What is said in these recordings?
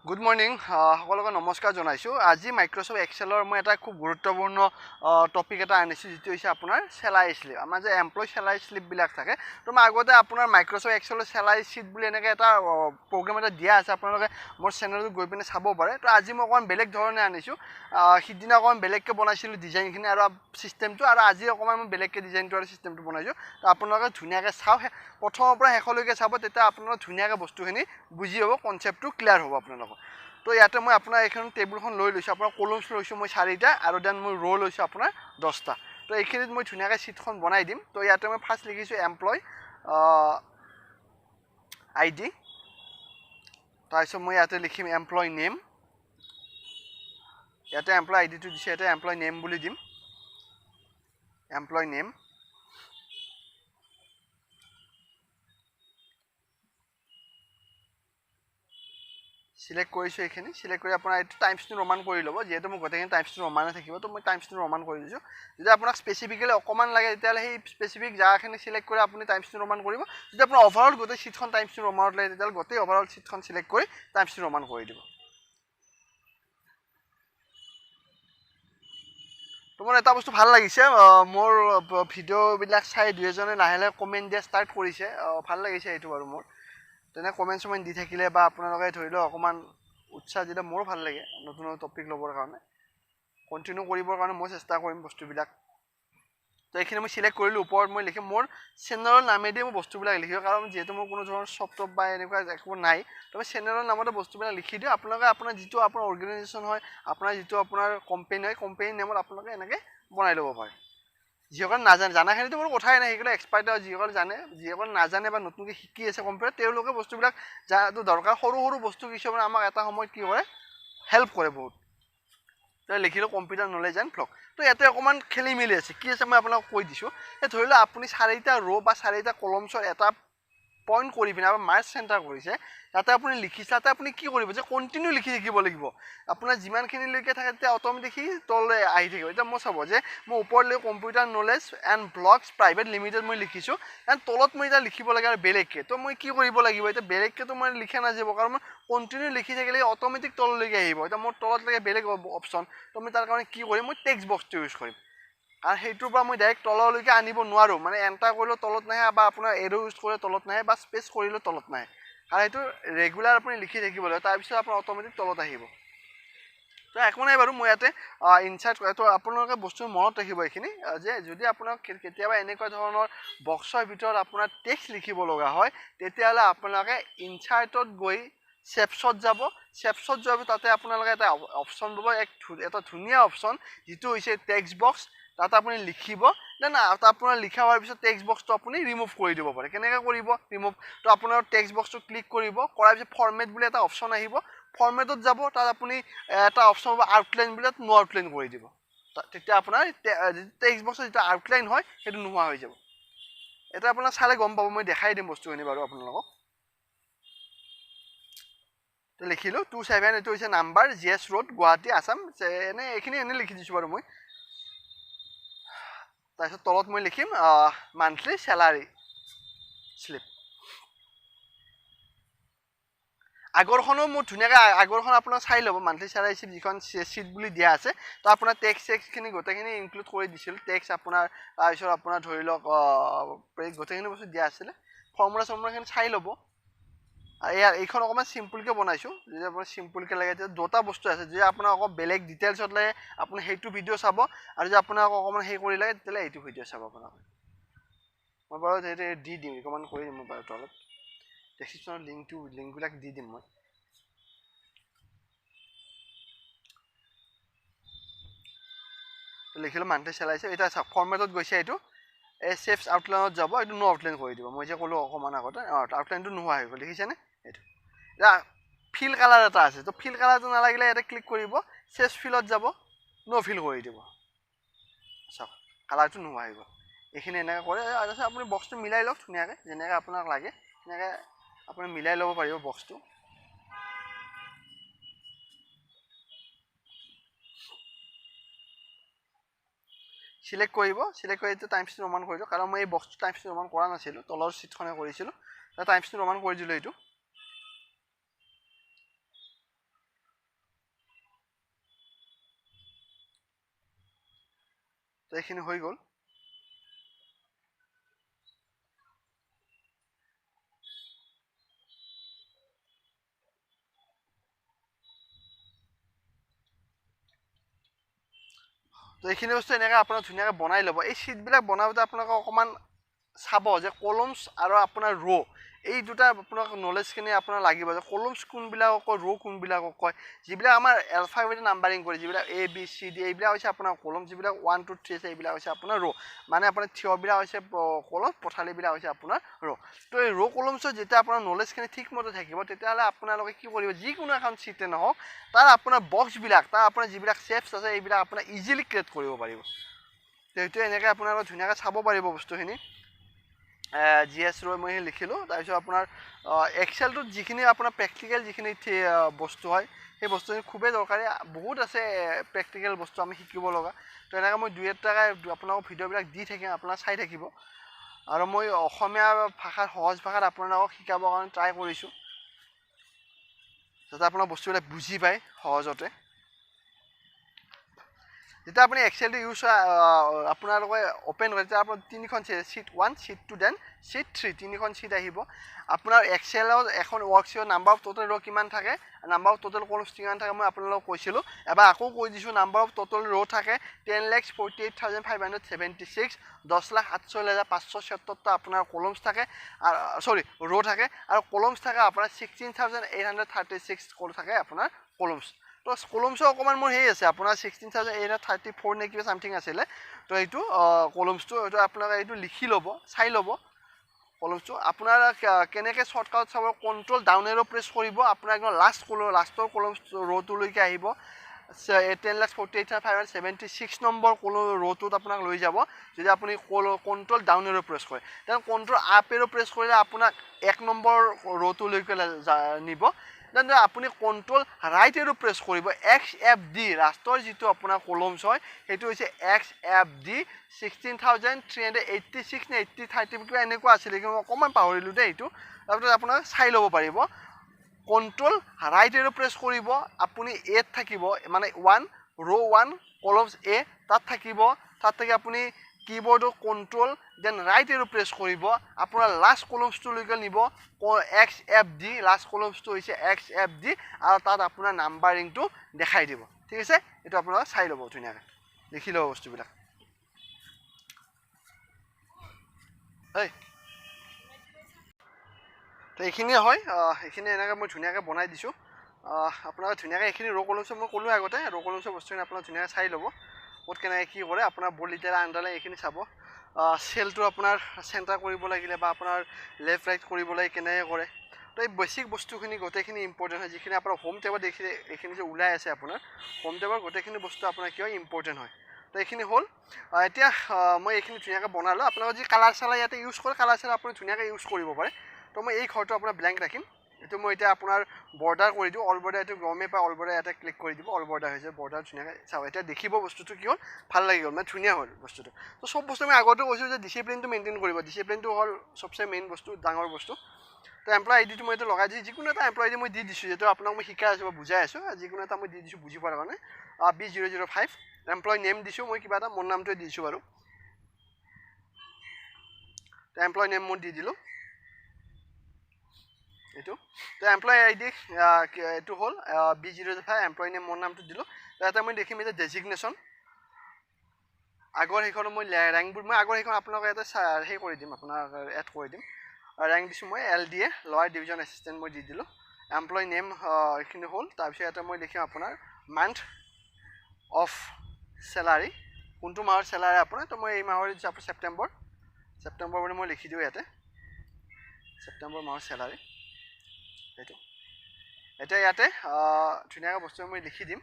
good morning সকলোকে নমস্কাৰ জনাইছোঁ আজি মাইক্ৰ'ছফ্ট এক্সেলৰ মই এটা খুব গুৰুত্বপূৰ্ণ টপিক এটা আনিছোঁ যিটো হৈছে আপোনাৰ চেলাৰী শ্লিপ আমাৰ যে এমপ্লয় চেলাৰী শ্লিপবিলাক থাকে তো মই আগতে আপোনাৰ মাইক্ৰ'ছফ্ট এক্সেলৰ চেলাৰী শ্বিট বুলি এনেকৈ এটা প্ৰগ্ৰেম এটা দিয়া আছে আপোনালোকে মোৰ চেনেলত গৈ পিনে চাব পাৰে তো আজি মই অকণমান বেলেগ ধৰণে আনিছোঁ সিদিনা অকণমান বেলেগকৈ বনাইছিলোঁ ডিজাইনখিনি আৰু ছিষ্টেমটো আৰু আজি অকণমান মই বেলেগকৈ ডিজাইনটো আৰু ছিষ্টেমটো বনাইছোঁ তো আপোনালোকে ধুনীয়াকৈ চাওক প্ৰথমৰ পৰা শেষলৈকে চাব তেতিয়া আপোনালোকে ধুনীয়াকৈ বস্তুখিনি বুজি পাব কনচেপ্টটো ক্লিয়াৰ হ'ব আপোনালোকৰ তো ইয়াতে মই আপোনাৰ এইখন টেবুলখন লৈ লৈছোঁ আপোনাৰ কলমছ লৈছোঁ মই 4টা আৰু দেন মই ৰ' লৈছোঁ আপোনাৰ 10টা তো এইখিনিত মই ধুনীয়াকৈ ছিটখন বনাই দিম তো ইয়াতে মই ফাৰ্ষ্ট লিখিছোঁ এমপ্লয় আই ডি তাৰপিছত মই ইয়াতে লিখিম এমপ্লয় নেম ইয়াতে এমপ্লয় আই ডিটো দিছে ইয়াতে এমপ্লয় নেম বুলি দিম এমপ্লয় নেম সিলেক্ট কৰিছোঁ এইখিনি সিলেক্ট কৰি আপোনাৰ এইটো টাইমছটো ৰমান কৰি ল'ব যিহেতু মোৰ গোটেইখিনি টাইমছটো ৰমানে থাকিব তো মই টাইমছটো ৰমান কৰি দিছোঁ যদি আপোনাক স্পেচিফিকেলি অকণমান লাগে তেতিয়াহ'লে সেই স্পেচিফিক জেগাখিনি সিলেক্ট কৰি আপুনি টাইমছটো ৰমান কৰিব যদি আপোনাৰ অভাৰঅল গোটেই ছিটখন টাইমছটো ৰমানত লাগে তেতিয়াহ'লে গোটেই অভাৰঅল ছিটখন সিলেক্ট কৰি টাইমছটো ৰমান কৰি দিব তো মোৰ এটা বস্তু ভাল লাগিছে মোৰ ভিডিঅ'বিলাক চাই দুই এজনে লাহে লাহে কমেণ্ট দিয়া ষ্টাৰ্ট কৰিছে ভাল লাগিছে এইটো বাৰু মোৰ তেনে কমেণ্ট চমেণ্ট দি থাকিলে বা আপোনালোকে ধৰি লওক অকণমান উৎসাহ দিলে মোৰো ভাল লাগে নতুন নতুন টপিক ল'বৰ কাৰণে কণ্টিনিউ কৰিবৰ কাৰণে মই চেষ্টা কৰিম বস্তুবিলাক তো এইখিনি মই চিলেক্ট কৰিলোঁ ওপৰত মই লিখিম মোৰ চেনেলৰ নামেদি মই বস্তুবিলাক লিখিব কাৰণ যিহেতু মোৰ কোনো ধৰণৰ চফ্টৱেৰ বা এনেকুৱা একো নাই তো মই চেনেলৰ নামতে বস্তুবিলাক লিখি দিওঁ আপোনালোকে আপোনাৰ যিটো আপোনাৰ অৰ্গেনাইজেশ্যন হয় আপোনাৰ যিটো আপোনাৰ কোম্পানী হয় কোম্পানীৰ নামত আপোনালোকে এনেকৈ বনাই ল'ব পাৰে যিসকল নাজানে জানাখিনিতো মোৰ কথাই নাই সেইবিলাক এক্সপাৰ্ট হয় যিসকল জানে যিসকল নাজানে বা নতুনকৈ শিকি আছে কম্পিউটাৰ তেওঁলোকে বস্তুবিলাক যাটো দৰকাৰ সৰু সৰু বস্তু কিছুমান আমাক এটা সময়ত কি কৰে হেল্প কৰে বহুত তো লিখিলোঁ কম্পিউটাৰ নলেজ এণ্ড ব্লগ তো ইয়াতে অকণমান খেলি মেলি আছে কি আছে মই আপোনাক কৈ দিছোঁ এই ধৰি লওক আপুনি 4টা ৰ' বা 4টা কলমছৰ এটা পইণ্ট কৰি পিনে বা মাৰ্চ চেণ্টাৰ কৰিছে তাতে আপুনি লিখিছে তাতে আপুনি কি কৰিব যে কণ্টিনিউ লিখি থাকিব লাগিব আপোনাৰ যিমানখিনিলৈকে থাকে তেতিয়া অট'মেটিক সি তললৈ আহি থাকিব এতিয়া মই চাব যে মই ওপৰলৈ computer knowledge and blogs private limited মই লিখিছোঁ এণ্ড তলত মই এতিয়া লিখিব লাগে আৰু বেলেগকৈ তো মই কি কৰিব লাগিব এতিয়া বেলেগকৈতো মই লিখা নাযাব কাৰণ মই কণ্টিনিউ লিখি থাকিলে অট'মেটিক তললৈকে আহিব এতিয়া মোৰ তলত লাগে বেলেগ অপশ্যন তো মই তাৰ কাৰণে কি কৰিম মই টেক্সট বক্সটো ইউজ কৰিম আৰু সেইটোৰ পৰা মই ডাইৰেক্ট তললৈকে আনিব নোৱাৰোঁ মানে এণ্টাৰ কৰিলেও তলত নাহে বা আপোনাৰ এৰো ইউজ কৰিলে তলত নাহে বা স্পেচ কৰিলেও তলত নাহে আৰু সেইটো ৰেগুলাৰ আপুনি লিখি থাকিব লাগিব তাৰপিছত আপোনাৰ অট'মেটিক তলত আহিব তো একো নাই বাৰু মই ইয়াতে ইনচাৰ্ট তো আপোনালোকে বস্তু মনত ৰাখিব এইখিনি যে যদি আপোনাক কেতিয়াবা এনেকুৱা ধৰণৰ বক্সৰ ভিতৰত আপোনাৰ টেক্সট লিখিব লগা হয় তেতিয়াহ'লে আপোনালোকে ইনচাৰ্টত গৈ চেপছত যাব চেপছত যোৱাৰ পিছত তাতে আপোনালোকে এটা অপশ্যন পাব এটা ধুনীয়া অপশ্যন যিটো হৈছে টেক্সট বক্স তাত আপুনি লিখিব দেন আপোনাৰ লিখা হোৱাৰ পিছত টেক্সট বক্সটো আপুনি ৰিমুভ কৰি দিব পাৰে কেনেকৈ কৰিব ৰিমুভ তো আপোনাৰ টেক্সট বক্সটো ক্লিক কৰিব কৰাৰ পিছত ফৰ্মেট বুলি এটা অপশ্যন আহিব ফৰ্মেটত যাব তাত আপুনি এটা অপশ্যন হ'ব আউটলাইন বুলি তাত নো আউটলাইন কৰি দিব তেতিয়া আপোনাৰ টেক্সট বক্সৰ যিটো আউটলাইন হয় সেইটো নোহোৱা হৈ যাব এটা আপোনাৰ চালে গম পাব মই দেখাই দিম বস্তুখিনি বাৰু আপোনালোকক তো লিখিলোঁ 27 এইটো হৈছে number G S road Guwahati Assam এইখিনি এনে লিখি দিছোঁ বাৰু মই তাৰপিছত তলত মই লিখিম মান্থলি চেলাৰী শ্লিপ আগৰখনো মোৰ ধুনীয়াকৈ আগৰখন আপোনাৰ চাই ল'ব মান্থলি চেলাৰী শ্লিপ যিখন ছিট বুলি দিয়া আছে তো আপোনাৰ টেক্স চেক্সখিনি গোটেইখিনি ইনক্লুড কৰি দিছিলোঁ টেক্স আপোনাৰ তাৰপিছত আপোনাৰ ধৰি লওক গোটেইখিনি বস্তু দিয়া আছিলে ফৰ্মুলাখিনি চাই ল'ব এইখন অকণমান চিম্পুলকৈ বনাইছোঁ যদি আপোনাৰ চিম্পুলকৈ লাগে তেতিয়া দুটা বস্তু আছে যদি আপোনাৰ অকণ বেলেগ ডিটেইলছত লাগে আপুনি সেইটো ভিডিঅ' চাব আৰু যদি আপোনাক অকণমান হেৰি কৰি লাগে তেতিয়াহ'লে এইটো ভিডিঅ' চাব আপোনাক মই বাৰু সেইটো দি দিম ৰিকমেণ্ড কৰি দিম মই বাৰু তলত ডেছক্ৰিপশ্যনৰ লিংকবিলাক দি দিম মই লিখিলোঁ মান্থলি চেলাৰী এতিয়া চাওক ফৰ্মেটত গৈছে এইটো এই চেফছ আউটলাইনত যাব এইটো নো আউটলাইন কৰি দিব মই যে ক'লোঁ অকণমান আগতে আউটলাইনটো নোহোৱা হৈ গ'ল দেখিছেনে এইটো এতিয়া ফিল কালাৰ এটা আছে তো ফিল কালাৰটো নালাগিলে ইয়াতে ক্লিক কৰিব চেফ ফিলত যাব নো ফিল কৰি দিব চাওক কালাৰটো নোহোৱা হৈ গ'ল এইখিনি এনেকৈ কৰে তাৰপিছত আপুনি বক্সটো মিলাই লওক ধুনীয়াকৈ যেনেকৈ আপোনাক লাগে সেনেকৈ আপুনি মিলাই ল'ব পাৰিব বক্সটো সিলেক্ট কৰিব সিলেক্ট কৰি এইটো টাইমছটো ৰমান কৰি দিওঁ কাৰণ মই এই বক্সটো টাইমছটো ৰমান কৰা নাছিলোঁ তলৰ ছিটখনে কৰিছিলোঁ টাইমছটো ৰমান কৰি দিলোঁ এইটো তো এইখিনি হৈ গ'ল তো এইখিনি বস্তু এনেকৈ আপোনাৰ ধুনীয়াকৈ বনাই ল'ব এই শ্বীটবিলাক বনাওঁতে আপোনালোকে অকণমান চাব যে কলমছ আৰু আপোনাৰ ৰ' এই দুটা আপোনাক নলেজখিনি আপোনাৰ লাগিব যে কলমছ কোনবিলাকক কয় ৰ' কোনবিলাকক কয় যিবিলাক আমাৰ এলফাবেট নাম্বাৰিং কৰে যিবিলাক এ বি চি ডি এইবিলাক হৈছে আপোনাৰ কলম যিবিলাক 1 2 3 আছে এইবিলাক হৈছে আপোনাৰ ৰ' মানে আপোনাৰ থিয়বিলাক হৈছে কলম পথালিবিলাক হৈছে আপোনাৰ ৰ' তো এই ৰ' কলমছৰ যেতিয়া আপোনাৰ নলেজখিনি ঠিকমতে থাকিব তেতিয়াহ'লে আপোনালোকে কি কৰিব যিকোনো এখন চিটে নহওক তাৰ আপোনাৰ বক্সবিলাক তাৰ আপোনাৰ যিবিলাক শেপছ আছে এইবিলাক আপোনাৰ ইজিলি ক্ৰিয়েট কৰিব পাৰিব তো এইটো এনেকৈ আপোনালোকে ধুনীয়াকৈ চাব পাৰিব বস্তুখিনি জি এছ ৰৈ মই লিখিলোঁ তাৰপিছত আপোনাৰ এক্সেলটোত যিখিনি আপোনাৰ প্ৰেক্টিকেল যিখিনি বস্তু হয় সেই বস্তুখিনি খুবেই দৰকাৰী বহুত আছে প্ৰেক্টিকেল বস্তু আমি শিকিব লগা তো এনেকৈ মই দুই এটাকৈ আপোনালোকক ভিডিঅ'বিলাক দি থাকিম আপোনালোকে চাই থাকিব আৰু মই অসমীয়া ভাষাত সহজ ভাষাত আপোনালোকক শিকাবৰ কাৰণে ট্ৰাই কৰিছোঁ যাতে আপোনাৰ বস্তুবিলাক বুজি পায় সহজতে যেতিয়া আপুনি এক্সেলটো ইউজ আপোনালোকে অ'পেন কৰে তেতিয়া আপোনাৰ তিনিখন শ্বীট 1 শ্বীট 2 দেন শ্বীট 3 তিনিখন শ্বীট আহিব আপোনাৰ এক্সেলত এখন ৱৰ্কশ্বীটৰ নাম্বাৰ অফ টোটেল ৰ' কিমান থাকে নাম্বাৰ অফ টোটেল কলমছ কিমান থাকে মই আপোনালোকক কৈছিলোঁ এবাৰ আকৌ কৈ দিছোঁ নাম্বাৰ অফ টোটেল ৰ' থাকে 10,48,576 10,48,577টা আপোনাৰ কলমছ থাকে চৰি ৰ' থাকে আৰু কলমছ থাকে আপোনাৰ 16,836 থাকে আপোনাৰ কলমছ তো কলমছৰ অকণমান মোৰ সেই আছে আপোনাৰ 16,834 নে কিবা চামথিং আছিলে তো এইটো কলমছটো এইটো আপোনালোকে এইটো লিখি ল'ব চাই ল'ব কলমছটো আপোনাৰ কেনেকৈ শ্বৰ্টকাট চাব কণ্ট্ৰল ডাউন এৰ' প্ৰেছ কৰিব আপোনাৰ একদম লাষ্টৰ কলমছ ৰ'টোলৈকে আহিব 10,48,576 নম্বৰ ৰ'টোত আপোনাক লৈ যাব যদি আপুনি কণ্ট্ৰল ডাউন এৰ' প্ৰেছ কৰে তেনে কণ্ট্ৰল আপ এৰ' প্ৰেছ কৰিলে আপোনাক 1 নম্বৰ ৰ'টোলৈকে নিব দেন আপুনি কণ্ট্ৰল ৰাইট এৰো প্ৰেছ কৰিব এক্স এফ ডি লাষ্টৰ যিটো আপোনাৰ কলমছ হয় সেইটো হৈছে এক্স এফ ডি 16,386 নে 8030 কিবা এনেকুৱা আছিলে কিন্তু অকণমান পাহৰিলোঁ দেই এইটো তাৰপিছত আপোনাক চাই ল'ব পাৰিব কণ্ট্ৰল ৰাইট এৰো প্ৰেছ কৰিব আপুনি এত থাকিব মানে 1 ৰ' 1 কলমছ এ তাত থাকি আপুনি কীবৰ্ডৰ কণ্ট্ৰল দেন ৰাইট এৰো প্ৰেছ কৰিব আপোনাৰ লাষ্ট কলমছটোলৈকে নিব এক্স এফ ডি লাষ্ট কলমছটো হৈছে এক্স এফ ডি আৰু তাত আপোনাৰ নাম্বাৰিংটো দেখাই দিব ঠিক আছে এইটো আপোনালোকে চাই ল'ব ধুনীয়াকৈ লিখি ল'ব বস্তুবিলাক এই তো এইখিনিয়ে হয় এইখিনি এনেকৈ মই ধুনীয়াকৈ বনাই দিছোঁ আপোনালোকে ধুনীয়াকৈ এইখিনি ৰ' কলমছ মই ক'লোঁ আগতে ৰ' কলমছৰ বস্তুখিনি আপোনালোকে ধুনীয়াকৈ চাই ল'ব ক'ত কেনেকৈ কি কৰে আপোনাৰ বলিটেলা আণ্ডাৰলাইন এইখিনি চাব চেলটো আপোনাৰ চেণ্টাৰ কৰিব লাগিলে বা আপোনাৰ লেফ্ট ৰাইট কৰিব লাগে কেনেকৈ কৰে তো এই বেছিক বস্তুখিনি গোটেইখিনি ইম্পৰ্টেণ্ট হয় যিখিনি আপোনাৰ হোম টেবত দেখিলে এইখিনি যে ওলাই আছে আপোনাৰ হোম টেবৰ গোটেইখিনি বস্তু আপোনাৰ কি হয় ইম্পৰ্টেণ্ট হয় তো এইখিনি হ'ল এতিয়া মই এইখিনি ধুনীয়াকৈ বনালোঁ আপোনালোকে যি কালাৰ চালাৰ ইয়াতে ইউজ কৰে কালাৰ চালাৰ আপুনি ধুনীয়াকৈ ইউজ কৰিব পাৰে তো মই এই ঘৰটো আপোনাৰ ব্লেংক ৰাখিম এইটো মই এতিয়া আপোনাৰ বৰ্ডাৰ কৰি দিওঁ অল বৰ্ডাৰ এইটো গমেই পাই অল বৰ্ডাৰ ইয়াতে ক্লিক কৰি দিব অল বৰ্ডাৰ হৈছে বৰ্ডাৰ ধুনীয়াকৈ চাওঁ এতিয়া দেখিব বস্তুটো কি হ'ল ভাল লাগি গ'ল মানে ধুনীয়া হ'ল বস্তুটো তো চব বস্তু মই আগতে কৈছোঁ যে ডিচিপ্লিনটো মেইনটেইন কৰিব ডিচিপ্লিনটো হ'ল চবচে মেইন বস্তু ডাঙৰ বস্তু তো এমপ্লয় আই ডিটো মই এতিয়া লগাই দিছোঁ যিকোনো এটা এমপ্লয় আই ডি মই দি দিছোঁ যিহেতু আপোনাক মই শিকাই আছোঁ বা বুজাই আছোঁ যিকোনো এটা মই দি দিছোঁ বুজি পোৱাৰ কাৰণে B005 এমপ্লয় নেম দিছোঁ মই কিবা এটা মোৰ নামটোৱে দিছোঁ বাৰু তো এমপ্লয় নেম মই দি দিলোঁ এইটো তো এমপ্লয় আই ডি এইটো হ'ল B005 এমপ্লয় নেম মোৰ নামটো দিলোঁ তাতে মই দেখিম এতিয়া ডেজিগনেশ্যন আগৰ সেইখন মই ৰেংকবোৰ মই আগৰ সেইখন আপোনালোকে ইয়াতে সেই কৰি দিম আপোনাক এড কৰি দিম ৰেংক দিছোঁ মই LDA লৱাৰ ডিভিজন এছিষ্টেণ্ট মই দি দিলোঁ এমপ্লয় নেম এইখিনি হ'ল তাৰপিছত ইয়াতে মই লিখিম আপোনাৰ মান্থ অফ চেলাৰী কোনটো মাহৰ চেলাৰী আপোনাৰ তো মই এই মাহৰ দিছোঁ আপোনাৰ ছেপ্টেম্বৰ বুলি মই লিখি দিওঁ ইয়াতে ছেপ্টেম্বৰ মাহৰ চেলাৰী এইটো এতিয়া ইয়াতে ধুনীয়াকৈ বস্তু মই লিখি দিম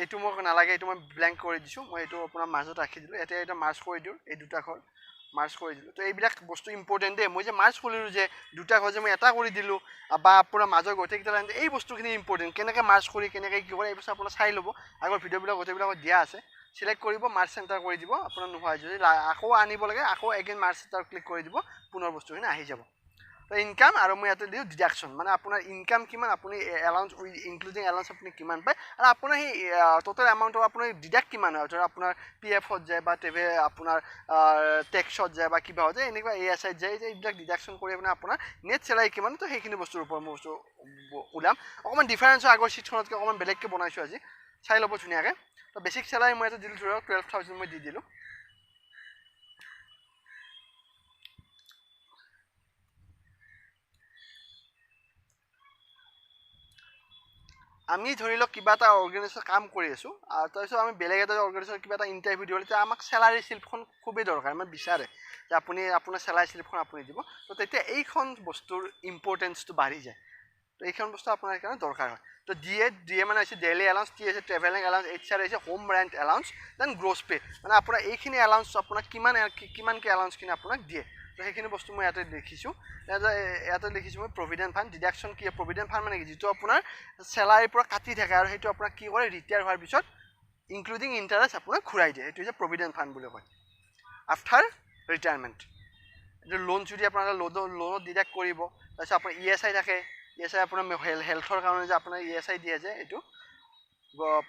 এইটো মোক নালাগে এইটো মই ব্লেংক কৰি দিছোঁ মই এইটো আপোনাৰ মাজত ৰাখি দিলোঁ এতিয়া এটা মাৰ্চ কৰি দিওঁ এই দুটা ঘৰ মাৰ্চ কৰি দিলোঁ তো এইবিলাক বস্তু ইম্পৰ্টেণ্ট দেই মই যে মাৰ্চ কৰিলোঁ যে দুটা ঘৰ যে মই এটা কৰি দিলোঁ বা আপোনাৰ মাজৰ গোটেইকেইটা লাইন এই বস্তুখিনি ইম্পৰ্টেণ্ট কেনেকৈ মাৰ্চ কৰি কেনেকৈ কি কৰে এই বস্তু আপোনাৰ চাই ল'ব আগৰ ভিডিঅ'বিলাক গোটেইবিলাকত দিয়া আছে চিলেক্ট কৰিব মাৰ্চ চেণ্টাৰ কৰি দিব আপোনাৰ নোহোৱা যদি আকৌ আনিব লাগে আকৌ এগেইন মাৰ্চ চেণ্টাৰ ক্লিক কৰি দিব পুনৰ বস্তুখিনি আহি যাব তো ইনকাম আৰু মই ইয়াতে দিওঁ ডিডাকশ্যন মানে আপোনাৰ ইনকাম কিমান আপুনি এলাউন্স ইনক্লুডিং এলাউন্স আপুনি কিমান পায় আৰু আপোনাৰ সেই টোটেল এমাউণ্টৰ আপোনাৰ ডিডাক্ট কিমান হয় ধৰক আপোনাৰ পি এফত যায় বা আপোনাৰ টেক্সত যায় বা কিবা হৈ যায় এনেকুৱা ASIত যায় এইবিলাক ডিডাকশ্যন কৰি মানে আপোনাৰ নেট চেলাৰী কিমান তো সেইখিনি বস্তুৰ ওপৰত মই বস্তু ওলাম অকণমান ডিফাৰেঞ্চ হয় আগৰ চিটখনতকৈ অকণমান বেলেগকৈ বনাইছোঁ আজি চাই ল'ব ধুনীয়াকৈ তো বেছিক চেলাৰী মই ইয়াতে দিলোঁ ধৰক 12,000 মই দি দিলোঁ আমি ধৰি লওক কিবা এটা অৰ্গেনাইজেশ্যন কাম কৰি আছোঁ আৰু তাৰপিছত আমি বেলেগ এটা অৰ্গেনাইজেশ্যন কিবা এটা ইণ্টাৰভিউ দিবলৈ তেতিয়া আমাক চেলাৰী শ্লিপখন খুবেই দৰকাৰ মানে বিচাৰে যে আপুনি আপোনাৰ চেলাৰী শ্লিপখন আপুনি দিব তো তেতিয়া এইখন বস্তুৰ ইম্পৰ্টেঞ্চটো বাঢ়ি যায় তো এইখন বস্তু আপোনাৰ কাৰণে দৰকাৰ হয় তো ডিএ মানে হৈছে ডেইলি এলাউন্স টি হৈছে ট্ৰেভেলিং এলাউন্স HR হৈছে home rent allowance then gross pay মানে আপোনাৰ এইখিনি এলাউন্স আপোনাক কিমানকৈ এলাউন্সখিনি আপোনাক দিয়ে তো সেইখিনি বস্তু মই ইয়াতে লিখিছোঁ ইয়াতে লিখিছোঁ মই প্ৰভিডেণ্ট ফাণ্ড ডিডাকশ্যন কি প্ৰভিডেণ্ট ফাণ্ড মানে কি যিটো আপোনাৰ চেলাৰীৰ পৰা কাটি থাকে আৰু সেইটো আপোনাক কি কৰে ৰিটায়াৰ হোৱাৰ পিছত ইনক্লুডিং ইণ্টাৰেষ্ট আপোনাক ঘূৰাই দিয়ে সেইটো হৈছে প্ৰভিডেণ্ট ফাণ্ড বুলি কয় আফটাৰ ৰিটায়াৰমেণ্ট এইটো লোন যদি আপোনাৰ লোনত ডিডাক্ট কৰিব তাৰপিছত আপোনাৰ ESI থাকে ESI আপোনাৰ হেল্থৰ কাৰণে যে আপোনাৰ ESI দিয়ে যে এইটো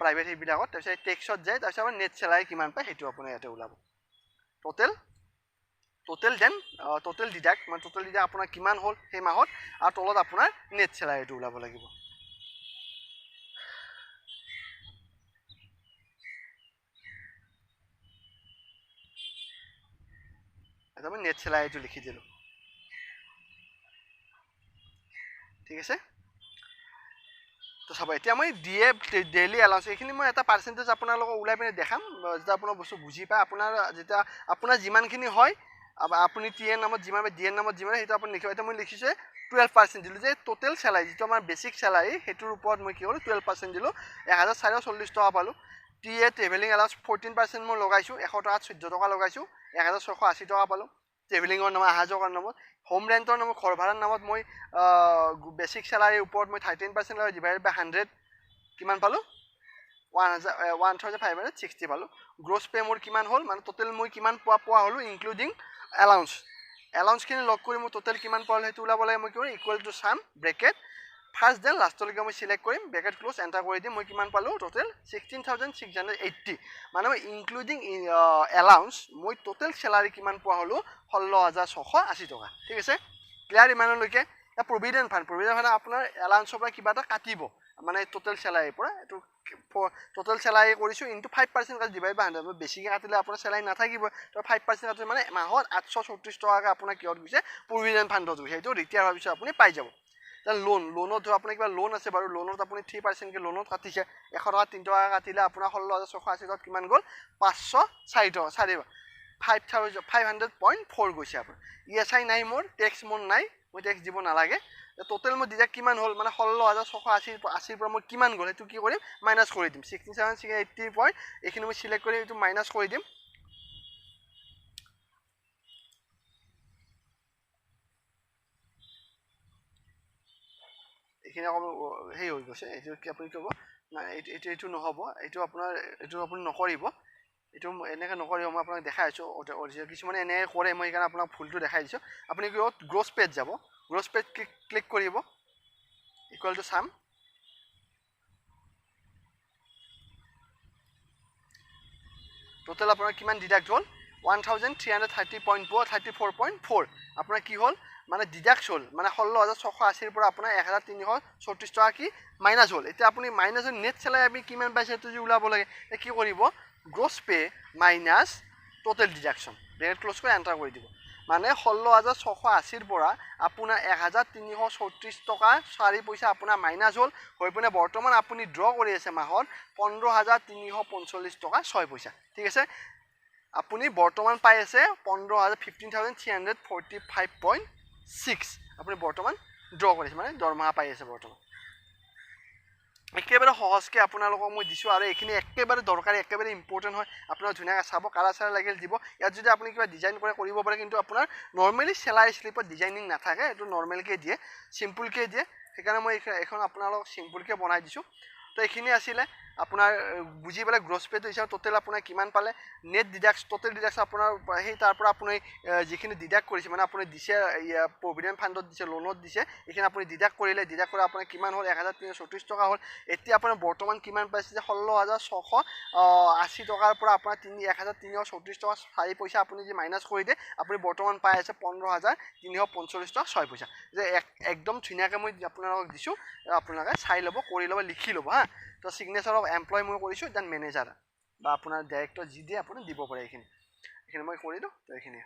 প্ৰাইভেট সেইবিলাকত তাৰপিছত টেক্সত যায় তাৰপিছত আপোনাৰ নেট চেলাৰী কিমান পায় সেইটো আপোনাৰ ইয়াতে ওলাব টোটেল ডিডাক্ট মানে টোটেল ডিডাক্ট আপোনাৰ কিমান হ'ল সেই মাহত আৰু তলত আপোনাৰ নেট চেলাৰীটো ওলাব লাগিব আমি নেট চেলাৰীটো লিখি দিলোঁ ঠিক আছে তো চাব এতিয়া মই ডেইলি এলাউন্স এইখিনি মই এটা পাৰ্চেণ্টেজ আপোনালোকক ওলাই পিনে দেখাম যেতিয়া আপোনাৰ বস্তু বুজি পায় যেতিয়া আপোনাৰ যিমানখিনি হয় আপুনি TN নামত যিমান DN নামত যিমান সেইটো আপুনি লিখিব এতিয়া মই লিখিছোঁ 12% দিলোঁ যে টোটেল চেলাৰী যিটো আমাৰ বেছিক চেলাৰী সেইটোৰ ওপৰত মই কি কৰিলোঁ 12% দিলোঁ 1,440 টকা পালোঁ TA ট্ৰেভেলিং এলাউন্স 14% মই লগাইছোঁ 100 টকাত 14 টকা লগাইছোঁ 1,680 টকা পালোঁ ট্ৰেভেলিঙৰ নামত অহা যোৱাৰ নামত হোম ৰেণ্টৰ নামত ঘৰ ভাড়াৰ নামত মই বেছিক চেলাৰীৰ ওপৰত মই 13% লগাই ডিভাইডেড বাই 100 কিমান পালোঁ 1,560 পালোঁ গ্ৰছ পে মোৰ কিমান হ'ল মানে টোটেল মই কিমান পোৱা হ'লোঁ ইনক্লুডিং এলাউন্সখিনি লগ কৰি মোৰ টোটেল কিমান পোৱা হ'ল সেইটো ওলাব লাগে মই কি কৰিম ইকুৱেল টু চাম ব্ৰেকেট ফাৰ্ষ্ট দেন লাষ্টলৈকে মই চিলেক্ট কৰিম ব্ৰেকেট ক্ল'জ এণ্টাৰ কৰি দিম মই কিমান পালোঁ টোটেল 16,680 মানে মই ইনক্লুডিং এলাউন্স মই টোটেল চেলাৰী কিমান পোৱা হ'লোঁ 16,680 টকা ঠিক আছে ক্লিয়াৰ ইমানলৈকে প্ৰভিডেণ্ট ফাণ্ড আপোনাৰ এলাউন্সৰ পৰা কিবা এটা কাটিব মানে টোটেল চেলাৰীৰ পৰা এইটো টোটেল চেলাৰী কৰিছোঁ ইনটু 5% কাটি ডিভাইড বাই 100 বেছিকৈ কাটিলে আপোনাৰ চেলাৰী নাথাকিব তো 5% কাটিলে মানে মাহত 834 টকাকৈ আপোনাৰ কিহত গৈছে প্ৰভিডেণ্ট ফাণ্ডত গৈছে সেইটো ৰিটায়াৰ হোৱাৰ পিছত আপুনি পাই যাব লোনত ধৰক আপোনাৰ কিবা লোন আছে বাৰু লোনত আপুনি 3%কৈ লোনত কাটিছে 100 টকা 3 টকা কাটিলে আপোনাৰ 16,680 টকাত কিমান গ'ল 500.4 গৈছে আপোনাৰ ESI নাই মোৰ টেক্স মোৰ নাই মই টেক্স দিব নালাগে টোটেল মই ডিডাক্ট কিমান হ'ল মানে 16,680 পৰা মই কিমান গ'ল সেইটো কি কৰিম মাইনাছ কৰি দিম 16,680 পইণ্ট এইখিনি মই চিলেক্ট কৰি এইটো মাইনাছ কৰি দিম এইখিনি অকণমান হেৰি হৈ গৈছে এইটো কি আপুনি ক'ব নাই এইটো নহ'ব এইটো আপুনি নকৰিব এইটো এনেকৈ নকৰিব মই আপোনাক দেখাই আছোঁ অৰিজিনেল কিছুমানে এনেকৈ কৰে মই সেইকাৰণে আপোনাক ভুলটো দেখাই দিছোঁ আপুনি কি হ'ব গ্ৰছ পেজ যাব গ্ৰছ পেজ ক্লিক কৰিব ইকুৱেল টু চাম টোটেল আপোনাৰ কিমান ডিডাক্ট হ'ল 1,334.4 আপোনাৰ কি হ'ল মানে ডিডাক্ট হ'ল মানে 16,680 পৰা আপোনাৰ 1,334 টকা কি মাইনাছ হ'ল এতিয়া আপুনি মাইনাছৰ নেট চেলাৰী আপুনি কিমান পাইছে সেইটো যদি ওলাব লাগে কি কৰিব gross pay minus total deduction bracket close কৰি এণ্টাৰ কৰি দিব মানে 16,680 পৰা আপোনাৰ 1,334 টকা 4 পইচা আপোনাৰ মাইনাছ হ'ল হৈ পিনে বৰ্তমান আপুনি ড্ৰ কৰি আছে মাহত 15,345 টকা 6 পইচা ঠিক আছে আপুনি বৰ্তমান পাই আছে 15,345.6 আপুনি বৰ্তমান ড্ৰ কৰিছে মানে দৰমহা পাই আছে বৰ্তমান একেবাৰে সহজকৈ আপোনালোকক মই দিছোঁ আৰু এইখিনি একেবাৰে দৰকাৰী একেবাৰে ইম্পৰ্টেণ্ট হয় আপোনাক ধুনীয়াকৈ চাব কালাৰ চালাৰ লাগিল দিব ইয়াত যদি আপুনি কিবা ডিজাইন কৰে কৰিব পাৰে কিন্তু আপোনাৰ নৰ্মেলি চেলাৰী শ্লিপত ডিজাইনিং নাথাকে এইটো নৰ্মেলকৈ দিয়ে চিম্পুলকৈ দিয়ে সেইকাৰণে মই এখন আপোনালোকক চিম্পুলকৈ বনাই দিছোঁ তো এইখিনি আছিলে আপোনাৰ বুজি পেলাই গ্ৰছ পে'টো হিচাপে টোটেল আপোনাৰ কিমান পালে নেট ডিডাক্ট টোটেল ডিডাক্ট আপোনাৰ সেই তাৰ পৰা আপুনি যিখিনি ডিডাক্ট কৰিছে মানে আপুনি দিছে প্ৰভিডেণ্ট ফাণ্ডত দিছে লোনত দিছে এইখিনি আপুনি ডিডাক্ট কৰিলে ডিডাক্ট কৰি আপোনাৰ কিমান হ'ল 1334 টকা হ'ল এতিয়া আপোনাৰ বৰ্তমান কিমান পাইছে যে 16680 টকাৰ পৰা আপোনাৰ 1334 টকা 4 পইচা আপুনি যে মাইনাছ কৰি দিয়ে আপুনি বৰ্তমান পাই আছে 15345 টকা 6 পইচা যে একদম ধুনীয়াকৈ মই আপোনালোকক দিছোঁ আপোনালোকে চাই ল'ব কৰি ল'ব লিখি ল'ব হা তো চিগনেচাৰ অফ এমপ্লয় মই কৰিছোঁ দেন মেনেজাৰ বা আপোনাৰ ডাইৰেক্টৰ যি দিয়ে আপুনি দিব পাৰে এইখিনি মই কৰি দিওঁ তো এইখিনিয়ে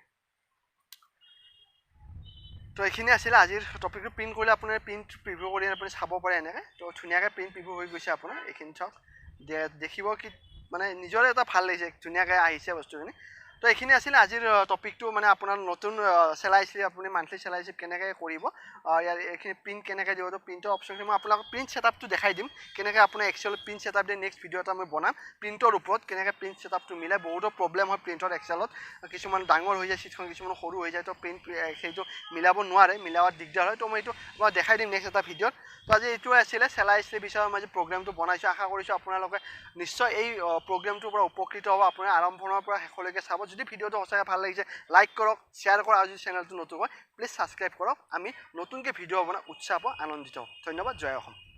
তো এইখিনি আছিলে আজিৰ টপিকটো প্ৰিণ্ট কৰিলে আপোনাৰ প্ৰিণ্ট প্ৰিভিউ কৰি আপুনি চাব পাৰে এনেকৈ তো ধুনীয়াকৈ প্ৰিণ্ট প্ৰিভিউ হৈ গৈছে আপোনাৰ এইখিনি চাওক দেখিব কি মানে নিজৰে এটা ভাল লাগিছে ধুনীয়াকৈ আহিছে বস্তুখিনি তো এইখিনি আছিলে আজিৰ টপিকটো মানে আপোনাৰ নতুন চেলাইশ্লিপ আপুনি মান্থলি চেলাইশ্লিপ কেনেকৈ কৰিব ইয়াৰ এইখিনি প্ৰিণ্ট কেনেকৈ দিব তো প্ৰিণ্টৰ অপশ্যনখিনি মই আপোনালোকক প্ৰিণ্ট ছেটআপটো দেখাই দিম কেনেকৈ আপোনাৰ এক্সেলত প্ৰিণ্ট ছেটআপ দিয়ে নেক্সট ভিডিঅ' এটা মই বনাম প্ৰিণ্টৰ ওপৰত কেনেকৈ প্ৰিণ্ট ছেটআপটো মিলাই বহুতো প্ৰব্লেম হয় প্ৰিণ্টৰ এক্সেলত কিছুমান ডাঙৰ হৈ যায় চিটখন কিছুমান সৰু হৈ যায় তো প্ৰিণ্ট সেইটো মিলাব নোৱাৰে মিলাব দিগদাৰ হয় তো মই এইটো মই দেখাই দিম নেক্সট এটা ভিডিঅ'ত তো আজি এইটোৱে আছিলে চেলাইশ্লিপ বিষয়ে মই যে প্ৰগ্ৰেমটো বনাইছোঁ আশা কৰিছোঁ আপোনালোকে নিশ্চয় এই প্ৰগ্ৰেমটোৰ পৰা উপকৃত হ'ব আপোনাৰ আৰম্ভণিৰ পৰা শেষলৈকে চাব যদি ভিডিঅ'টো সঁচাকৈ ভাল লাগিছে লাইক কৰক শ্বেয়াৰ কৰক আৰু যদি চেনেলটো নতুন হয় প্লিজ ছাবস্ক্ৰাইব কৰক আমি নতুনকৈ ভিডিঅ' বনাই উৎসাহ আনন্দিত হওঁ ধন্যবাদ জয় অসম